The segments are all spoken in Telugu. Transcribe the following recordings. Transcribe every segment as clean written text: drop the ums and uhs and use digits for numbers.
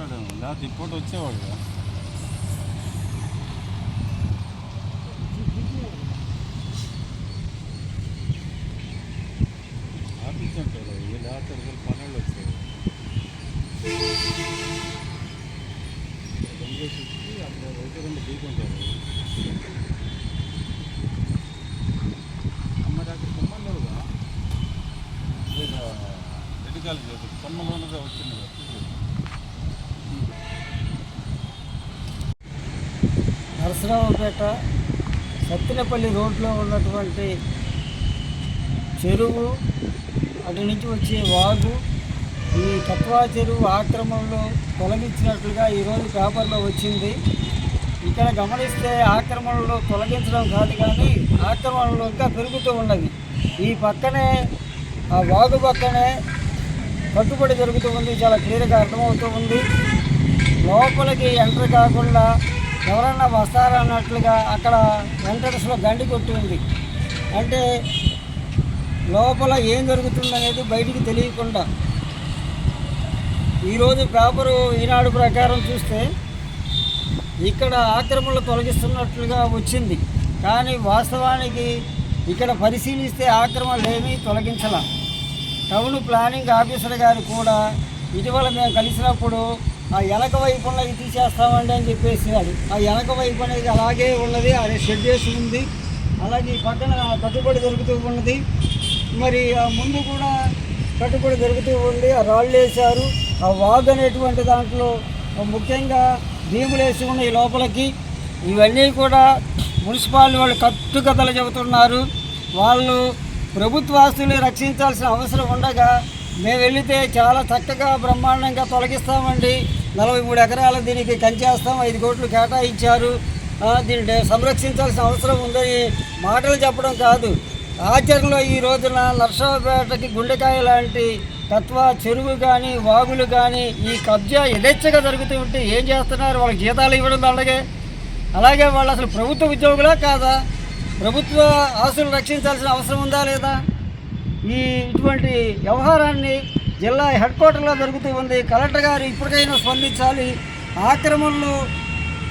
ఉంటాడేమో, లేకపోతే ఇప్పుడు వచ్చేవాడు. ఆపించుంటాడు వీళ్ళు ఆడతాడు, పనులు వచ్చాయి అక్కడ ఒకటి రెండు దిగుంటారు. మరి అక్కడ కొమ్మల్లోగా రెడ్డికాలు కొమ్మలోనగా వచ్చింది. నరసరావుపేట సత్తినపల్లి రోడ్లో ఉన్నటువంటి చెరువు, అటు నుంచి వచ్చే వాగు, ఈ కత్వా చెరువు ఆక్రమణలో తొలగించినట్లుగా ఈరోజు పేపర్లో వచ్చింది. ఇక్కడ గమనిస్తే ఆక్రమణలో తొలగించడం కాదు కానీ ఆక్రమణలో ఇంకా పెరుగుతూ ఉన్నది. ఈ పక్కనే ఆ వాగు పక్కనే కట్టుబడి జరుగుతూ ఉంది, చాలా క్లియర్గా అర్థమవుతూ ఉంది. లోపలికి ఎంటర్ కాకుండా ఎవరన్నా వస్తారన్నట్లుగా అక్కడ ఎంట్రన్స్లో గండి కొట్టి ఉంది. అంటే లోపల ఏం జరుగుతుందనేది బయటికి తెలియకుండా. ఈరోజు పేపరు ఈనాడు ప్రకారం చూస్తే ఇక్కడ ఆక్రమణలు తొలగిస్తున్నట్లుగా వచ్చింది, కానీ వాస్తవానికి ఇక్కడ పరిశీలిస్తే ఆక్రమణలు ఏమీ తొలగించాల. టౌన్ ప్లానింగ్ ఆఫీసర్ గారు కూడా ఇటీవల మేము కలిసినప్పుడు ఆ వెనక వైపు ఉన్నది తీసేస్తామండి అని చెప్పేసాడు. ఆ వెనక వైపు అనేది అలాగే ఉన్నది, అది షెడ్ వేసి ఉంది. అలాగే ఈ పక్కన కట్టుబడి దొరుకుతూ ఉన్నది. మరి ఆ ముందు కూడా కట్టుబడి దొరుకుతూ ఉంది. ఆ రాళ్ళు వేశారు. ఆ వాగ్ అనేటువంటి దాంట్లో ముఖ్యంగా భీములు వేసి ఉన్నాయి లోపలికి. ఇవన్నీ కూడా మున్సిపాలిటీ వాళ్ళు కట్టుకథలు చెబుతున్నారు. వాళ్ళు ప్రభుత్వ ఆస్తుల్ని రక్షించాల్సిన అవసరం ఉండగా మేము వెళితే చాలా చక్కగా బ్రహ్మాండంగా తొలగిస్తామండి, 43 ఎకరాలు దీనికి కంచేస్తాం, 5 కోట్లు కేటాయించారు, దీన్ని సంరక్షించాల్సిన అవసరం ఉందని మాటలు చెప్పడం కాదు, ఆచరణలో ఈ రోజున నర్సరావుపేటకి గుండెకాయ లాంటి కత్వా చెరువు కానీ వాగులు కానీ ఈ కబ్జా యథేచ్ఛగా జరుగుతూ ఉంటే ఏం చేస్తున్నారు? వాళ్ళకి జీతాలు ఇవ్వడం అలాగే వాళ్ళు అసలు ప్రభుత్వ ఉద్యోగులా కాదా? ప్రభుత్వ ఆస్తులు రక్షించాల్సిన అవసరం ఉందా లేదా? ఇటువంటి వ్యవహారాన్ని జిల్లా హెడ్ క్వార్టర్లో జరుగుతూ ఉంది. కలెక్టర్ గారు ఇప్పటికైనా స్పందించాలి, ఆక్రమణలు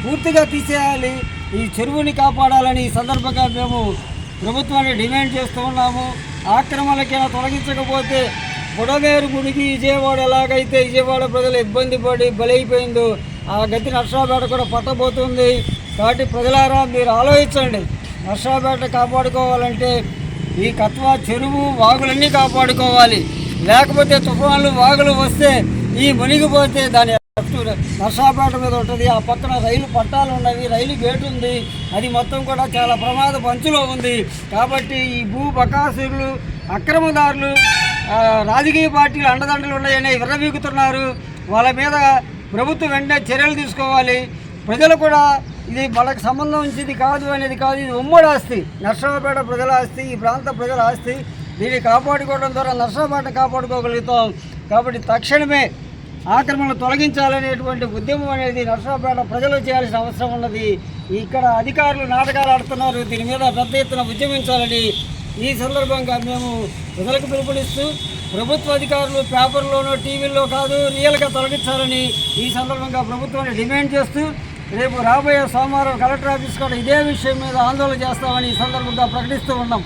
పూర్తిగా తీసేయాలి, ఈ చెరువుని కాపాడాలని ఈ సందర్భంగా మేము ప్రభుత్వాన్ని డిమాండ్ చేస్తూ ఉన్నాము. ఆక్రమణలకైనా తొలగించకపోతే బుడమేరు గుడికి విజయవాడ ఎలాగైతే విజయవాడ ప్రజలు ఇబ్బంది పడి బలైపోయిందో ఆ గతి నర్సరావుపేట కూడా పట్టబోతుంది. కాబట్టి ప్రజలారా మీరు ఆలోచించండి, నర్సరావుపేట కాపాడుకోవాలంటే ఈ కత్వా చెరువు వాగులన్నీ కాపాడుకోవాలి. లేకపోతే తుఫాన్లు వాగులు వస్తే ఈ మునిగిపోతే దాని నర్సరావుపేట మీద ఉంటుంది. ఆ పక్కన రైలు పట్టాలు ఉన్నవి, రైలు గేటు ఉంది, అది మొత్తం కూడా చాలా ప్రమాద పంచులో ఉంది. కాబట్టి ఈ భూ బకాసురులు, అక్రమదారులు, రాజకీయ పార్టీలు అండదండలు ఉన్నాయని విర్రవీగుతున్నారు. వాళ్ళ మీద ప్రభుత్వం వెంటనే చర్యలు తీసుకోవాలి. ప్రజలు కూడా ఇది మనకు సంబంధించింది కాదు అనేది కాదు, ఇది ఉమ్మడి ఆస్తి, నర్సరావుపేట ప్రజల ఆస్తి, ఈ ప్రాంత ప్రజల ఆస్తి. దీన్ని కాపాడుకోవడం ద్వారా నర్సరావుపేట కాపాడుకోగలుగుతాం. కాబట్టి తక్షణమే ఆక్రమణలు తొలగించాలనేటువంటి ఉద్యమం అనేది నర్సరావుపేట ప్రజలు చేయాల్సిన అవసరం ఉన్నది. ఇక్కడ అధికారులు నాటకాలు ఆడుతున్నారు, దీని మీద పెద్ద ఎత్తున ఉద్యమించాలని ఈ సందర్భంగా మేము ప్రజలకు పిలుపునిస్తూ ప్రభుత్వ అధికారులు పేపర్లోనో టీవీల్లో కాదు రియల్గా తొలగించాలని ఈ సందర్భంగా ప్రభుత్వాన్ని డిమాండ్ చేస్తూ రేపు రాబోయే సోమవారం కలెక్టర్ ఆఫీస్ కూడా ఇదే విషయం మీద ఆందోళన చేస్తామని ఈ సందర్భంగా ప్రకటిస్తూ ఉన్నాం.